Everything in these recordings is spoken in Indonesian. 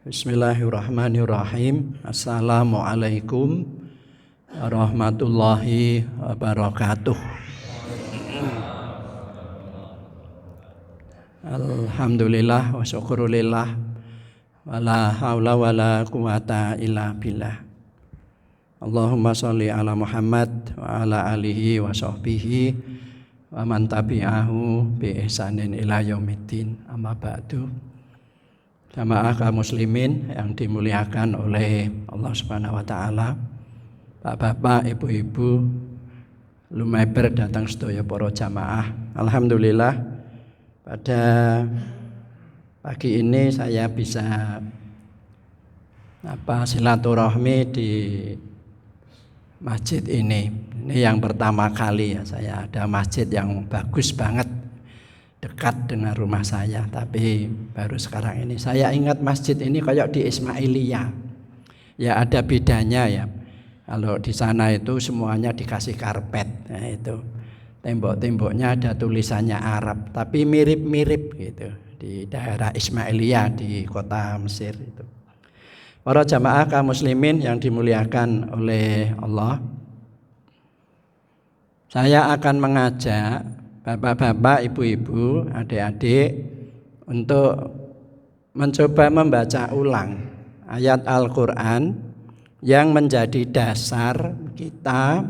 Bismillahirrahmanirrahim. Assalamualaikum warahmatullahi wabarakatuh. Alhamdulillah wa syukurillah wala haula wala quwata illa billah. Allahumma sholli ala Muhammad wa ala alihi wa sahbihi wa man tabi'ahu bi ihsanin ila yaumiddin. Amma ba'du. Jamaah kaum muslimin yang dimuliakan oleh Allah Subhanahu wa taala, Bapak-bapak, ibu-ibu, lumeber datang sedaya para jamaah. Alhamdulillah pada pagi ini saya bisa silaturahmi di masjid ini. Ini yang pertama kali ya saya ada masjid yang bagus banget dekat dengan rumah saya, tapi baru sekarang ini saya ingat masjid ini kayak di Ismailiyah. Ya ada bedanya ya. Kalau di sana itu semuanya dikasih karpet, nah itu tembok-temboknya ada tulisannya Arab, tapi mirip-mirip gitu di daerah Ismailiyah di kota Mesir itu. Para jamaah kaum muslimin yang dimuliakan oleh Allah, saya akan mengajak bapak-bapak, ibu-ibu, adik-adik untuk mencoba membaca ulang ayat Al-Quran yang menjadi dasar kita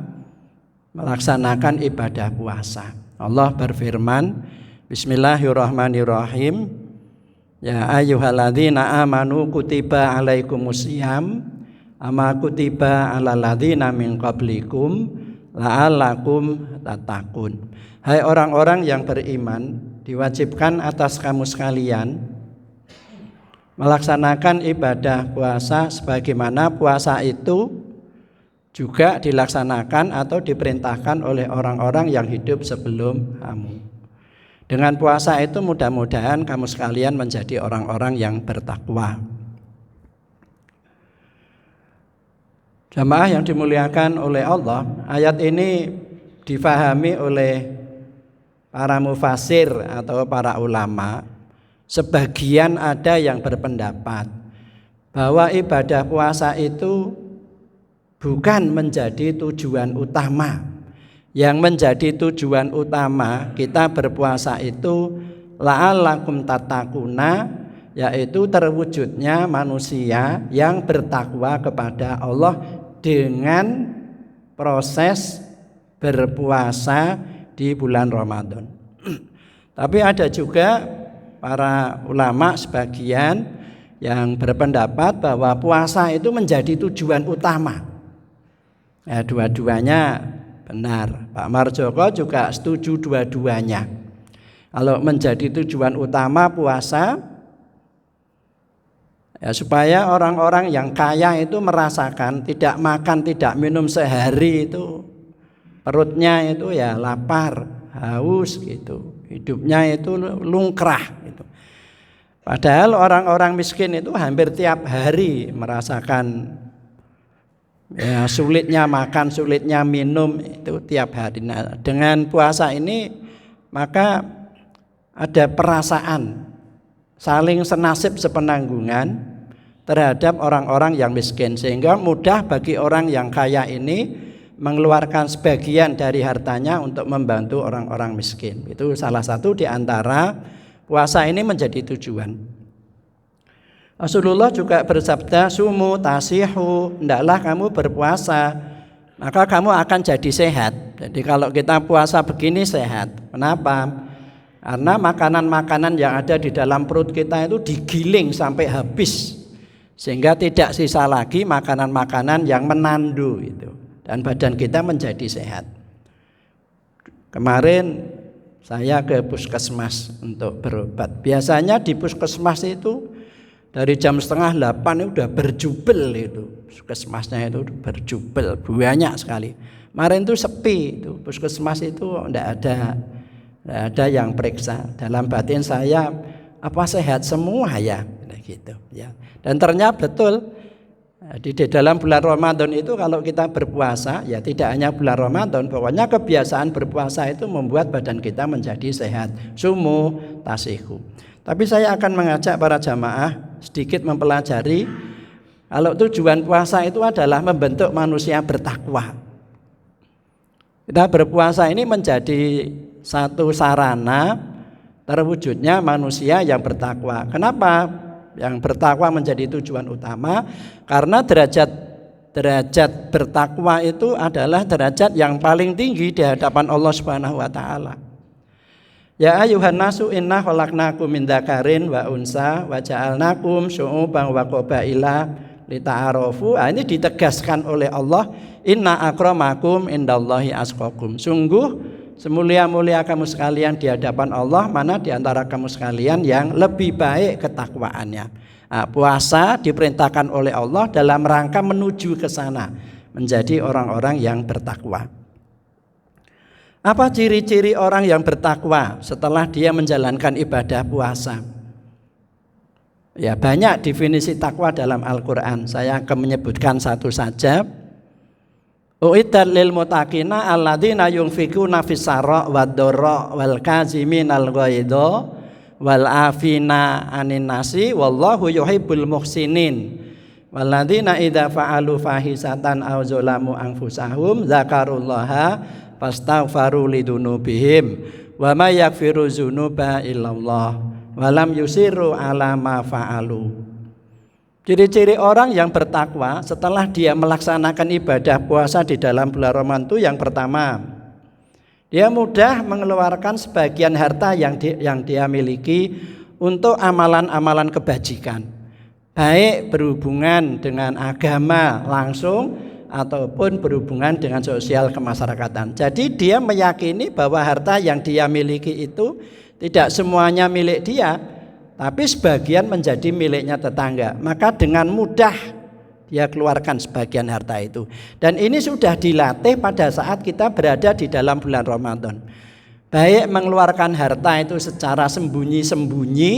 melaksanakan ibadah puasa. Allah berfirman, Bismillahirrahmanirrahim, Ya ayyuhalladzina amanu kutiba alaikumusiyam ama kutiba alal ladzina min qablikum la'allakum tattaqun. Hai orang-orang yang beriman, diwajibkan atas kamu sekalian melaksanakan ibadah puasa sebagaimana puasa itu juga dilaksanakan atau diperintahkan oleh orang-orang yang hidup sebelum kamu. Dengan puasa itu mudah-mudahan kamu sekalian menjadi orang-orang yang bertakwa. Jamaah yang dimuliakan oleh Allah, ayat ini difahami oleh para mufasir atau para ulama. Sebagian ada yang berpendapat bahwa ibadah puasa itu bukan menjadi tujuan utama. Yang menjadi tujuan utama kita berpuasa itu la'allakum tattaquna, yaitu terwujudnya manusia yang bertakwa kepada Allah dengan proses berpuasa di bulan Ramadan. Tapi ada juga para ulama sebagian yang berpendapat bahwa puasa itu menjadi tujuan utama. Ya, dua-duanya benar. Pak Marjoko juga setuju dua-duanya. Kalau menjadi tujuan utama puasa, ya supaya orang-orang yang kaya itu merasakan tidak makan, tidak minum sehari itu perutnya itu ya lapar, haus gitu. Hidupnya itu lungkrah gitu. Padahal orang-orang miskin itu hampir tiap hari merasakan ya sulitnya makan, sulitnya minum itu tiap hari. Nah, dengan puasa ini maka ada perasaan saling senasib sepenanggungan terhadap orang-orang yang miskin, sehingga mudah bagi orang yang kaya ini mengeluarkan sebagian dari hartanya untuk membantu orang-orang miskin. Itu salah satu di antara puasa ini menjadi tujuan. Rasulullah juga bersabda, sumu tasihu, hendaklah kamu berpuasa, maka kamu akan jadi sehat. Jadi kalau kita puasa begini sehat. Kenapa? Karena makanan-makanan yang ada di dalam perut kita itu digiling sampai habis, sehingga tidak sisa lagi makanan-makanan yang menandu itu, dan badan kita menjadi sehat. Kemarin saya ke puskesmas untuk berobat. Biasanya di puskesmas itu dari jam 7:30 udah berjubel itu. Puskesmasnya itu berjubel, banyak sekali. Kemarin itu sepi itu. Puskesmas itu enggak ada yang periksa. Dalam batin saya, apa sehat semua ya? Gitu ya. Dan ternyata betul. Di dalam bulan Ramadan itu kalau kita berpuasa, ya tidak hanya bulan Ramadan, pokoknya kebiasaan berpuasa itu membuat badan kita menjadi sehat. Sumu tasihu. Tapi saya akan mengajak para jamaah sedikit mempelajari kalau tujuan puasa itu adalah membentuk manusia bertakwa. Kita berpuasa ini menjadi satu sarana terwujudnya manusia yang bertakwa. Kenapa? Yang bertakwa menjadi tujuan utama karena derajat bertakwa itu adalah derajat yang paling tinggi di hadapan Allah Subhanahu wa taala. Ya ayuhan nasu inna khalaqnakum min dzakarin wa unsa wa ja'alnakum syu'uban wa qabaila lita'arafu. Ini ditegaskan oleh Allah, inna akramakum indallahi atqakum. Sungguh semulia-mulia kamu sekalian di hadapan Allah mana di antara kamu sekalian yang lebih baik ketakwaannya. Nah, puasa diperintahkan oleh Allah dalam rangka menuju ke sana, menjadi orang-orang yang bertakwa. Apa ciri-ciri orang yang bertakwa setelah dia menjalankan ibadah puasa? Ya, banyak definisi takwa dalam Al-Quran. Saya akan menyebutkan satu saja. U'iddat lil muttaqina alladzina yunfikuna fis sarra wad dharra wal kaziminal ghaidha wal afina 'anin nasi wallahu yuhibbul muhsinin. Walladzina idza fa'alu fahisatan aw zalamu anfusahum dzakarullaha fastaghfaru lidunubihim wa may yaghfiru dzunuba illallah wa lam yusiru ala ma fa'alu. Ciri-ciri orang yang bertakwa setelah dia melaksanakan ibadah puasa di dalam bulan Ramadan itu yang pertama, dia mudah mengeluarkan sebagian harta yang dia miliki untuk amalan-amalan kebajikan, baik berhubungan dengan agama langsung ataupun berhubungan dengan sosial kemasyarakatan. Jadi dia meyakini bahwa harta yang dia miliki itu tidak semuanya milik dia, tapi sebagian menjadi miliknya tetangga. Maka dengan mudah dia keluarkan sebagian harta itu. Dan ini sudah dilatih pada saat kita berada di dalam bulan Ramadan. Baik mengeluarkan harta itu secara sembunyi-sembunyi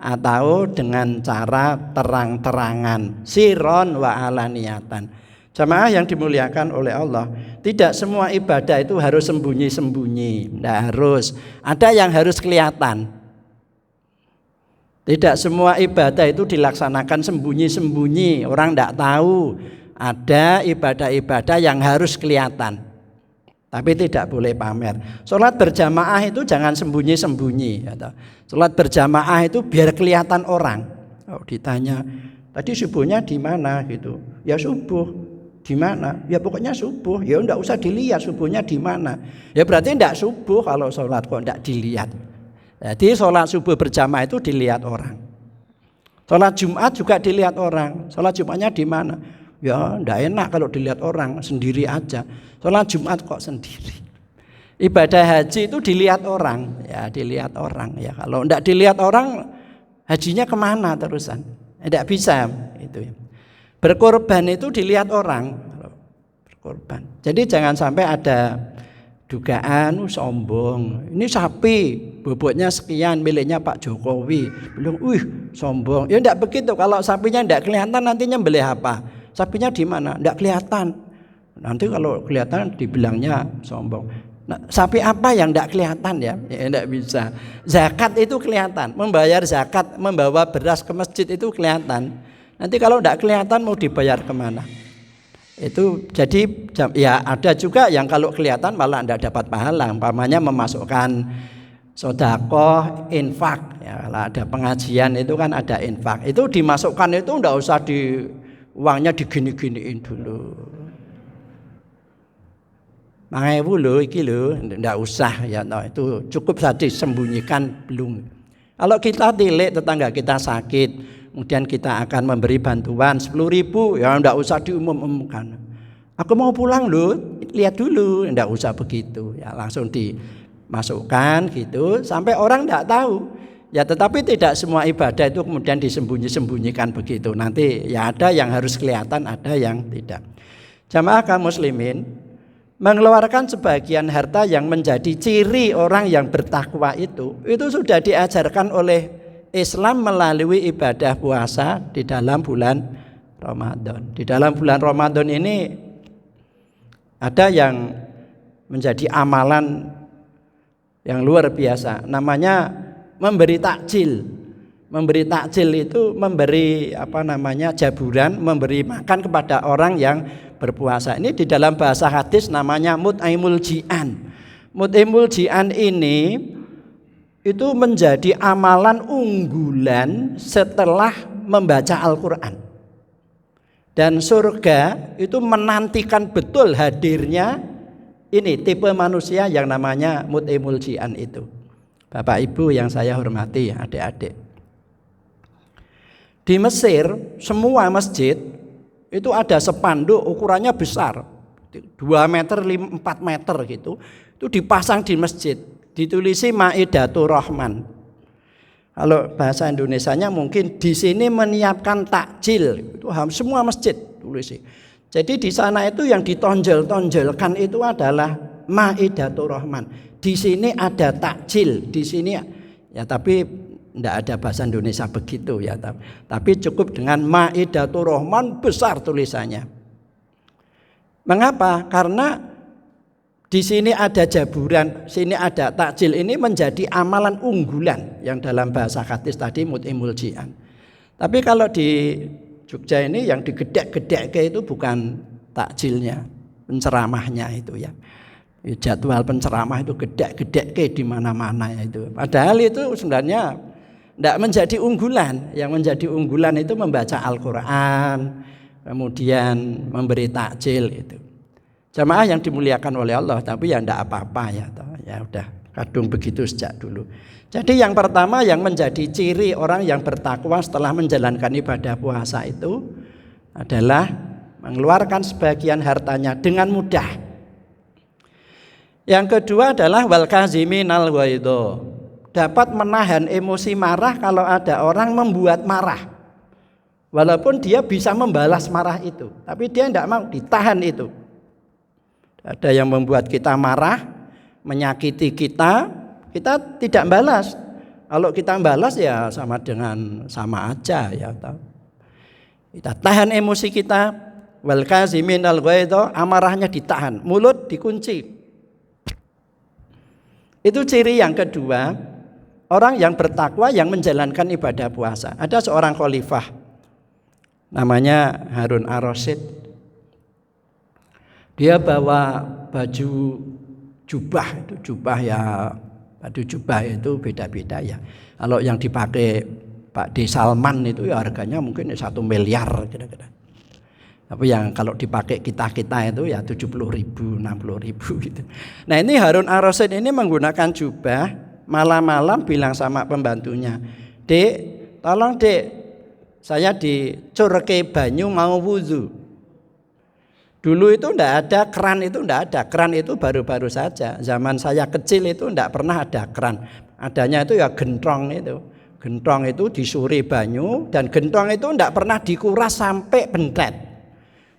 atau dengan cara terang-terangan, siron wa alaniyatan. Jamaah yang dimuliakan oleh Allah, tidak semua ibadah itu harus sembunyi-sembunyi, tidak harus. Ada yang harus kelihatan. Tidak semua ibadah itu dilaksanakan sembunyi-sembunyi, orang tidak tahu. Ada ibadah-ibadah yang harus kelihatan, tapi tidak boleh pamer. Sholat berjamaah itu jangan sembunyi-sembunyi. Sholat berjamaah itu biar kelihatan orang. Oh, ditanya, tadi subuhnya di mana gitu? Ya subuh. Di mana? Ya pokoknya subuh. Ya enggak usah dilihat subuhnya di mana. Ya berarti enggak subuh kalau sholat kok enggak dilihat. Jadi sholat subuh berjamaah itu dilihat orang. Sholat Jumat juga dilihat orang. Sholat Jumatnya di mana? Ya enggak enak kalau dilihat orang, sendiri aja. Sholat Jumat kok sendiri. Ibadah haji itu dilihat orang. Ya dilihat orang. Ya kalau enggak dilihat orang, hajinya kemana terusan? Enggak bisa itu ya. Berkorban itu dilihat orang, berkorban. Jadi jangan sampai ada dugaan sombong. Ini sapi bobotnya sekian miliknya Pak Jokowi. Belum, sombong. Ya enggak begitu. Kalau sapinya enggak kelihatan nanti nyembelih apa? Sapinya di mana? Enggak kelihatan. Nanti kalau kelihatan dibilangnya sombong. Nah, sapi apa yang enggak kelihatan ya? Ya enggak bisa. Zakat itu kelihatan. Membayar zakat, membawa beras ke masjid itu kelihatan. Nanti kalau tidak kelihatan mau dibayar kemana? Itu jadi ya ada juga yang kalau kelihatan malah tidak dapat pahala. Umpamanya memasukkan sedekah, infak. Ya, kalau ada pengajian itu kan ada infak. Itu dimasukkan itu tidak usah uangnya digini-giniin dulu. Mangai dulu, iki lho, tidak usah ya. No, itu cukup saja disembunyikan belum. Kalau kita tilik tetangga kita sakit, kemudian kita akan memberi bantuan 10.000, ya enggak usah diumum-umumkan. Aku mau pulang loh, lihat dulu, enggak usah begitu. Ya langsung dimasukkan gitu sampai orang enggak tahu. Ya tetapi tidak semua ibadah itu kemudian disembunyi-sembunyikan begitu. Nanti ya ada yang harus kelihatan, ada yang tidak. Jamaah kaum muslimin, mengeluarkan sebagian harta yang menjadi ciri orang yang bertakwa itu sudah diajarkan oleh Islam melalui ibadah puasa di dalam bulan Ramadan. Di dalam bulan Ramadan ini ada yang menjadi amalan yang luar biasa, namanya memberi takjil. Memberi takjil itu memberi jaburan, memberi makan kepada orang yang berpuasa. Ini di dalam bahasa hadis namanya mut'aimul ji'an. Mut'aimul ji'an ini itu menjadi amalan unggulan setelah membaca Al-Quran. Dan surga itu menantikan betul hadirnya ini tipe manusia yang namanya mut'aimul ji'an itu. Bapak Ibu yang saya hormati, adik-adik. Di Mesir semua masjid itu ada spanduk ukurannya besar, 2 meter, 4 meter gitu. Itu dipasang di masjid, ditulisi Maidatur Rahman. Kalau bahasa Indonesianya mungkin di sini menyiapkan takjil, itu semua masjid tulisi. Jadi di sana itu yang ditonjol-tonjolkan itu adalah Maidatur Rahman. Di sini ada takjil, di sini ya, tapi tidak ada bahasa Indonesia begitu ya. Tapi cukup dengan Maidatur Rahman besar tulisannya. Mengapa? Karena di sini ada jaburan, sini ada takjil, ini menjadi amalan unggulan yang dalam bahasa hadis tadi mut'imul ji'an. Tapi kalau di Jogja ini yang digedek-gedek itu bukan takjilnya, penceramahnya itu ya. Jadwal penceramah itu gedek-gedek di mana-mana itu. Padahal itu sebenarnya tidak menjadi unggulan. Yang menjadi unggulan itu membaca Al-Quran, kemudian memberi takjil itu. Jamaah yang dimuliakan oleh Allah, tapi ya tidak apa-apa ya. Ya udah kadung begitu sejak dulu. Jadi yang pertama yang menjadi ciri orang yang bertakwa setelah menjalankan ibadah puasa itu adalah mengeluarkan sebagian hartanya dengan mudah. Yang kedua adalah wal kaziminal ghaidha. Dapat menahan emosi marah kalau ada orang membuat marah. Walaupun dia bisa membalas marah itu, tapi dia tidak mau, ditahan itu. Ada yang membuat kita marah, menyakiti kita tidak balas. Kalau kita balas ya sama aja ya. Kita tahan emosi kita, wal kaziminal ghaidha, amarahnya ditahan, mulut dikunci. Itu ciri yang kedua, orang yang bertakwa yang menjalankan ibadah puasa. Ada seorang khalifah namanya Harun ar-Rasyid. Dia bawa baju jubah, itu jubah ya, baju jubah itu beda-beda ya. Kalau yang dipakai Pak D. Salman itu ya harganya mungkin 1 miliar kira-kira. Tapi yang kalau dipakai kita itu ya 70.000, 60.000 gitu. Nah ini Harun ar-Rasyid ini menggunakan jubah, malam-malam bilang sama pembantunya, "Dek, tolong Dek, saya dicurke banyu mau wudu." Dulu itu tidak ada keran, keran itu baru-baru saja. Zaman saya kecil itu tidak pernah ada keran. Adanya itu ya gentong itu. Gentong itu disuri banyu dan gentong itu tidak pernah dikuras sampai bentet.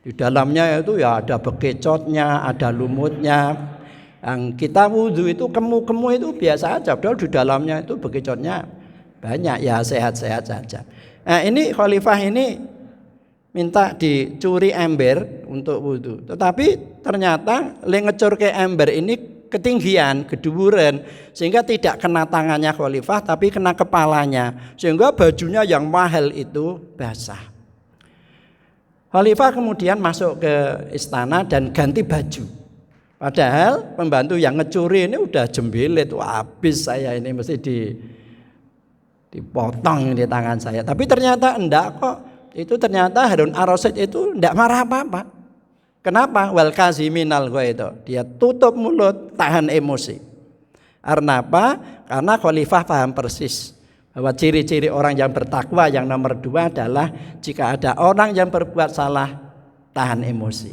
Di dalamnya itu ya ada bekecotnya, ada lumutnya. Yang kita wudhu itu kemu-kemu itu biasa aja. Padahal di dalamnya itu bekecotnya banyak, ya sehat-sehat saja. Nah ini khalifah ini minta dicuri ember untuk wudhu. Tetapi ternyata ngecur ke ember ini ketinggian, keduburan, sehingga tidak kena tangannya khalifah tapi kena kepalanya, sehingga bajunya yang mahal itu basah. Khalifah kemudian masuk ke istana dan ganti baju. Padahal pembantu yang ngecuri ini udah jembelit, habis saya ini mesti dipotong di tangan saya. Tapi ternyata enggak kok. Itu ternyata Harun ar-Rasyid itu tidak marah apa-apa. Kenapa? Wal kaziminal ghaidha. Dia tutup mulut, tahan emosi. Karena apa? Karena khalifah paham persis bahwa ciri-ciri orang yang bertakwa yang nomor 2 adalah jika ada orang yang berbuat salah, tahan emosi.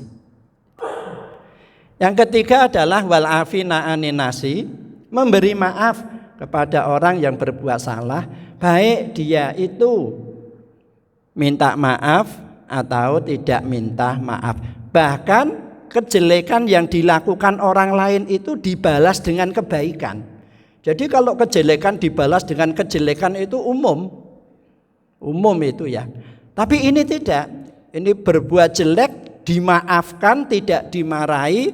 Yang ketiga adalah wal afina anin nasi, memberi maaf kepada orang yang berbuat salah, baik dia itu minta maaf atau tidak minta maaf. Bahkan kejelekan yang dilakukan orang lain itu dibalas dengan kebaikan. Jadi kalau kejelekan dibalas dengan kejelekan itu umum itu ya. Tapi ini tidak. Ini berbuat jelek dimaafkan, tidak dimarahi,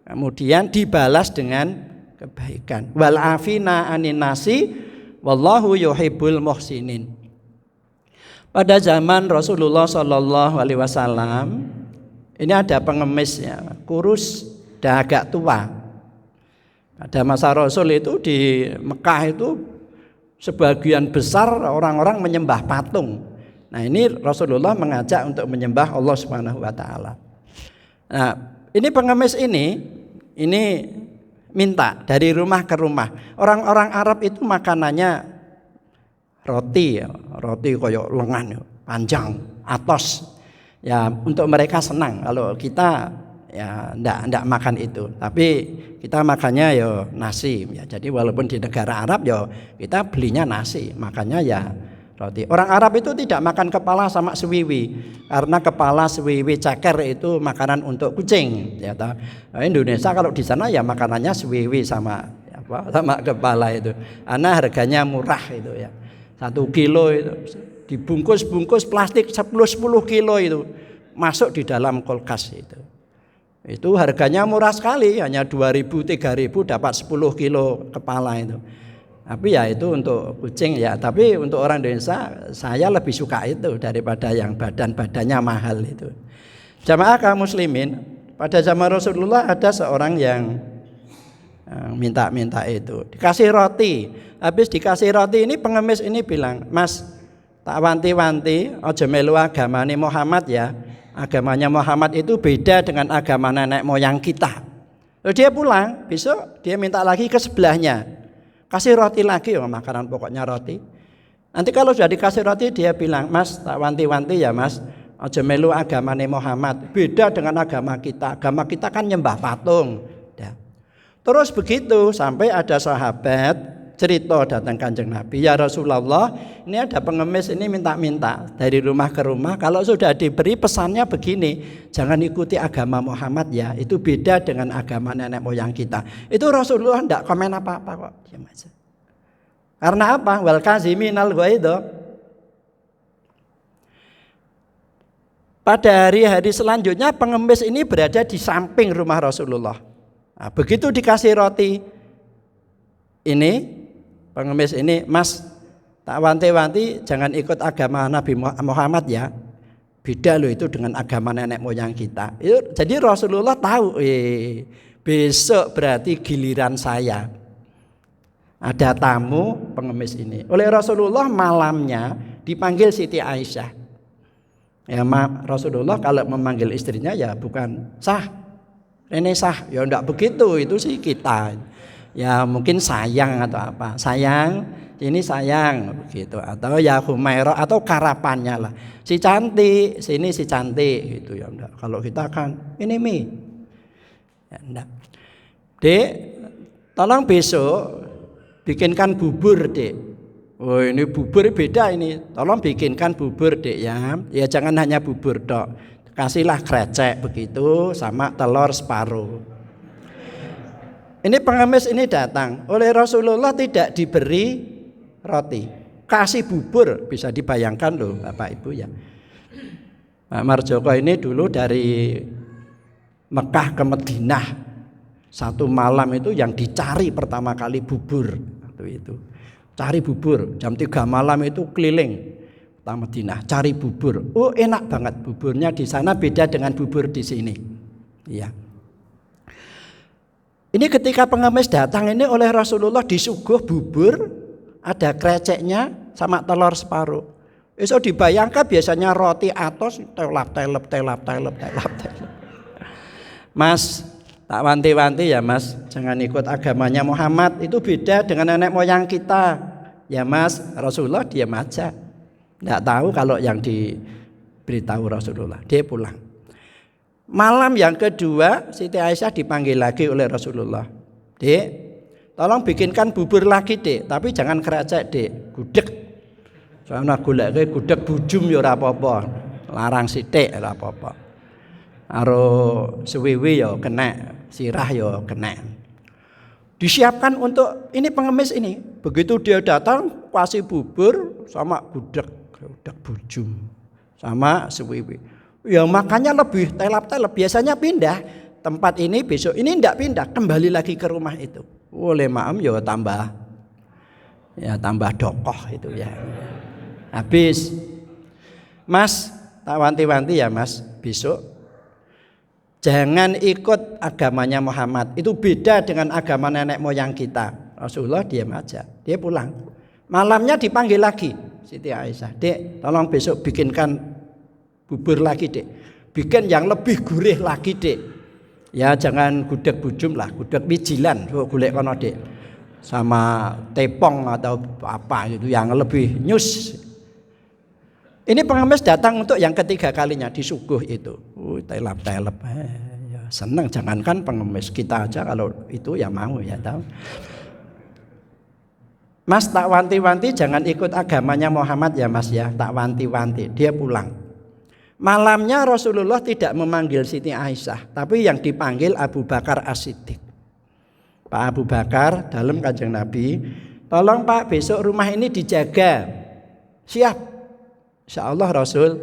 kemudian dibalas dengan kebaikan. Wal afina anin nasi wallahu yuhibbul muhsinin. Pada zaman Rasulullah Shallallahu Alaihi Wasallam ini ada pengemisnya, kurus dan agak tua. Pada masa Rasul itu di Mekah itu sebagian besar orang-orang menyembah patung. Nah ini Rasulullah mengajak untuk menyembah Allah Subhanahu Wa Taala. Nah ini pengemis ini minta dari rumah ke rumah. Orang-orang Arab itu makanannya roti koyok lengan panjang atos. Ya untuk mereka senang. Kalau kita ya ndak makan itu. Tapi kita makannya ya nasi. Ya jadi walaupun di negara Arab ya kita belinya nasi, makannya ya roti. Orang Arab itu tidak makan kepala sama sewiwi karena kepala sewiwi ceker itu makanan untuk kucing. Ya, Indonesia kalau di sana ya makanannya sewiwi sama kepala itu. Karena harganya murah itu ya. 1 kilo itu dibungkus plastik 10 kilo itu masuk di dalam kulkas itu. Itu harganya murah sekali, hanya 2.000 3.000 dapat 10 kilo kepala itu. Tapi ya itu untuk kucing ya, tapi untuk orang Indonesia saya lebih suka itu daripada yang badan-badannya mahal itu. Jamaah kaum muslimin, pada zaman Rasulullah ada seorang yang minta itu, dikasih roti. Habis dikasih roti ini pengemis ini bilang, "Mas, tak wanti-wanti aja melu agamane Muhammad ya. Agamanya Muhammad itu beda dengan agama nenek moyang kita." Lalu dia pulang, besok dia minta lagi ke sebelahnya. Kasih roti lagi, makanan pokoknya roti. Nanti kalau sudah dikasih roti dia bilang, "Mas, tak wanti-wanti ya Mas, aja melu agamane Muhammad. Beda dengan agama kita. Agama kita kan nyembah patung." Ya. Terus begitu sampai ada sahabat cerita datang Kanjeng Nabi, "Ya Rasulullah, ini ada pengemis ini minta-minta dari rumah ke rumah. Kalau sudah diberi pesannya begini, jangan ikuti agama Muhammad ya, itu beda dengan agama nenek moyang kita." Itu Rasulullah tidak komen apa-apa kok, diam aja. Karena apa? Wal kaziminal ghaidha. Pada hari-hari selanjutnya pengemis ini berada di samping rumah Rasulullah. Nah, begitu dikasih roti ini, pengemis ini, "Mas, tak wanti-wanti jangan ikut agama Nabi Muhammad ya. Beda loh itu dengan agama nenek moyang kita." Jadi Rasulullah tahu, besok berarti giliran saya. Ada tamu pengemis ini. Oleh Rasulullah malamnya dipanggil Siti Aisyah. Ya Rasulullah kalau memanggil istrinya ya bukan sah, Rene sah, ya enggak begitu, itu sih kita. Ya mungkin sayang atau apa, sayang ini sayang begitu, atau ya Humairah atau karapannya lah, si cantik sini si cantik gitu ya. Enggak. Kalau kita kan ini mi ya enggak. Dek, tolong besok bikinkan bubur dek. Oh ini bubur beda ini, tolong bikinkan bubur dek ya. Ya jangan hanya bubur dok, kasihlah krecek begitu sama telur separuh. Ini pengemis ini datang, oleh Rasulullah tidak diberi roti, kasih bubur. Bisa dibayangkan loh Bapak Ibu ya. Pak Marjoko ini dulu dari Mekah ke Madinah, 1 malam itu yang dicari pertama kali bubur. Waktu itu cari bubur, jam 3 malam itu keliling ke Madinah cari bubur. Oh enak banget buburnya di sana, beda dengan bubur di sini. Iya. Ini ketika pengemis datang ini oleh Rasulullah disuguh bubur, ada kreceknya sama telur separuh. Itu dibayangkan biasanya roti atos telap. "Mas, tak wanti-wanti ya Mas, jangan ikut agamanya Muhammad, itu beda dengan nenek moyang kita." Ya Mas, Rasulullah diam aja. Tidak tahu kalau yang diberitahu Rasulullah. Dia pulang. Malam yang kedua Siti Aisyah dipanggil lagi oleh Rasulullah. "Dek, tolong bikinkan bubur lagi dek, tapi jangan krecek dek, gudeg. Soalnya golek gudeg bujum ya ora apa-apa, larang sithik ora apa-apa. Karo sewiwi ya kena, sirah ya kena." Disiapkan untuk ini pengemis ini. Begitu dia datang kasih bubur sama gudeg bujum sama sewiwi. Ya makannya lebih telap-telap, biasanya pindah tempat ini, besok ini enggak pindah, kembali lagi ke rumah itu. Oleh maam ya tambah dokoh itu ya. Habis Mas, tak wanti-wanti ya Mas, besok jangan ikut agamanya Muhammad. Itu beda dengan agama nenek moyang kita. Rasulullah diam aja, dia pulang. Malamnya dipanggil lagi Siti Aisyah, Dek, tolong besok bikinkan bubur lagi, Dek. Bikin yang lebih gurih lagi, Dek. Ya jangan gudeg bujum lah, gudeg wijilan, golek kono, Dek. Sama tepong atau apa gitu yang lebih nyus. Ini pengemis datang untuk yang ketiga kalinya disuguh itu. Telap-telap. Ya, senang, jangankan pengemis, kita aja kalau itu ya mau ya tahu. Mas, tak wanti-wanti jangan ikut agamanya Muhammad ya Mas ya, tak wanti-wanti. Dia pulang. Malamnya Rasulullah tidak memanggil Siti Aisyah, tapi yang dipanggil Abu Bakar As-Siddiq. Pak Abu Bakar dalam Kanjeng Nabi, tolong Pak besok rumah ini dijaga. Siap. Insya Allah Rasul.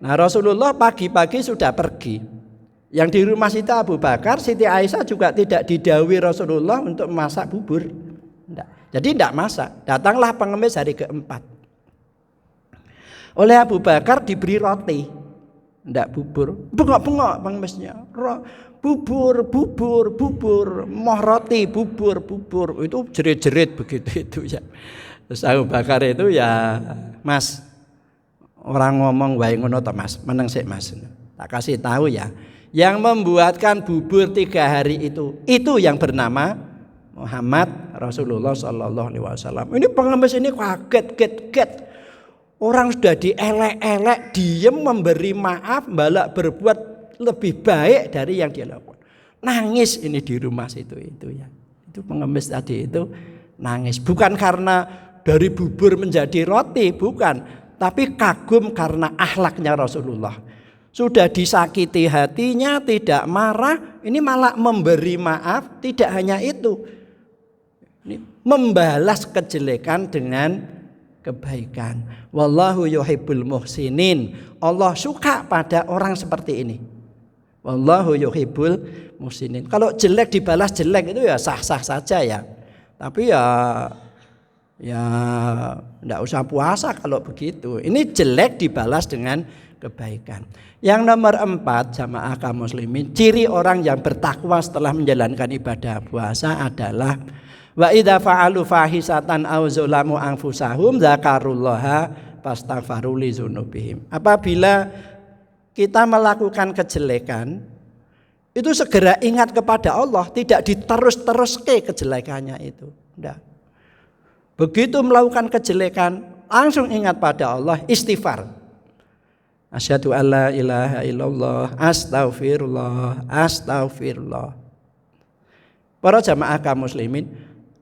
Nah Rasulullah pagi-pagi sudah pergi. Yang di rumah Siti Abu Bakar, Siti Aisyah juga tidak didhawuhi Rasulullah untuk masak bubur. Jadi tidak masak. Datanglah pengemis hari keempat. Oleh Abu Bakar diberi roti, tidak bubur. Bengok-bengok pengemisnya. Bubur, moh roti, bubur. Itu jerit-jerit begitu itu ya. Terus Abu Bakar itu ya, Mas, orang ngomong wae ngono to Mas, meneng sik Mas. Tak kasih tahu ya. Yang membuatkan bubur 3 hari itu yang bernama Muhammad Rasulullah Sallallahu Alaihi Wasallam. Ini pengemis ini kaget. Orang sudah dielek-elek, diem memberi maaf, malah berbuat lebih baik dari yang dia lakukan. Nangis ini di rumah situ itu ya. Itu pengemis tadi itu nangis. Bukan karena dari bubur menjadi roti, bukan. Tapi kagum karena akhlaknya Rasulullah. Sudah disakiti hatinya, tidak marah, ini malah memberi maaf. Tidak hanya itu, ini membalas kejelekan dengan kebaikan. Wallahu yuhibbul muhsinin. Allah suka pada orang seperti ini. Wallahu yuhibbul muhsinin. Kalau jelek dibalas jelek itu ya sah-sah saja ya. Tapi ya enggak usah puasa kalau begitu. Ini jelek dibalas dengan kebaikan. Yang nomor 4, jamaah kaum muslimin, ciri orang yang bertakwa setelah menjalankan ibadah puasa adalah wa idza fa'alu fahisatan aw zalamu anfusahum dzakarullaha fastaghfaru li dzunubihim. Apabila kita melakukan kejelekan, itu segera ingat kepada Allah, tidak diterus-teruske kejelekannya itu. Enggak. Begitu melakukan kejelekan, langsung ingat pada Allah, istighfar. Asyhadu alla ilaha illallah, astagfirullah. Para jamaah kaum muslimin,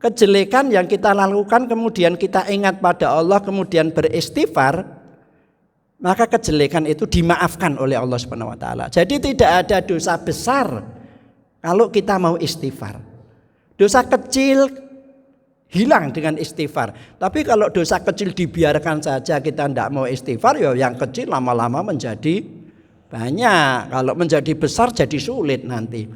kejelekan yang kita lakukan kemudian kita ingat pada Allah, kemudian beristighfar, maka kejelekan itu dimaafkan oleh Allah Subhanahu wa taala. Jadi tidak ada dosa besar kalau kita mau istighfar. Dosa kecil hilang dengan istighfar. Tapi kalau dosa kecil dibiarkan saja, kita tidak mau istighfar, ya yang kecil lama-lama menjadi banyak. Kalau menjadi besar jadi sulit nanti.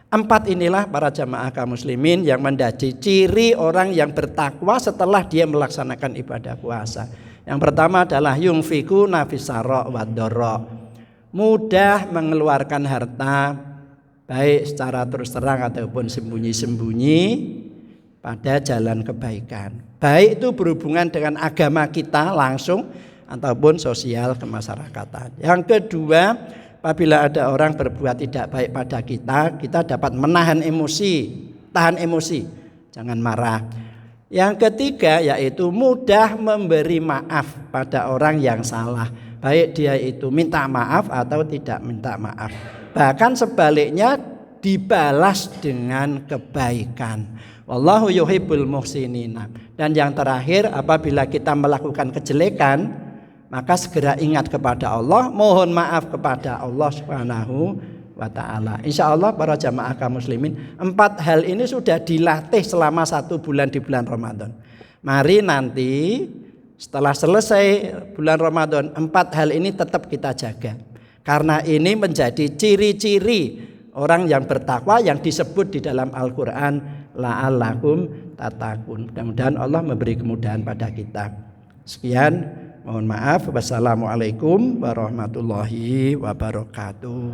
4 inilah para jamaah kaum muslimin yang menjadi ciri orang yang bertakwa setelah dia melaksanakan ibadah puasa. Yang pertama adalah yunfiku nafisara wa dharra. Mudah mengeluarkan harta, baik secara terus terang ataupun sembunyi-sembunyi, pada jalan kebaikan. Baik itu berhubungan dengan agama kita langsung ataupun sosial kemasyarakatan. Yang kedua, apabila ada orang berbuat tidak baik pada kita, kita dapat menahan emosi, tahan emosi, jangan marah. Yang ketiga yaitu mudah memberi maaf pada orang yang salah, baik dia itu minta maaf atau tidak minta maaf. Bahkan sebaliknya dibalas dengan kebaikan. Wallahu yuhibbul muhsinina. Dan yang terakhir, apabila kita melakukan kejelekan, maka segera ingat kepada Allah, mohon maaf kepada Allah Subhanahu wa taala. Insyaallah para jamaah kaum muslimin, 4 hal ini sudah dilatih selama 1 bulan di bulan Ramadan. Mari nanti setelah selesai bulan Ramadan, 4 hal ini tetap kita jaga. Karena ini menjadi ciri-ciri orang yang bertakwa yang disebut di dalam Al-Quran, la'allakum tattaqun. Mudah-mudahan Allah memberi kemudahan pada kita. Sekian, Mohon maaf. Wassalamualaikum warahmatullahi wabarakatuh.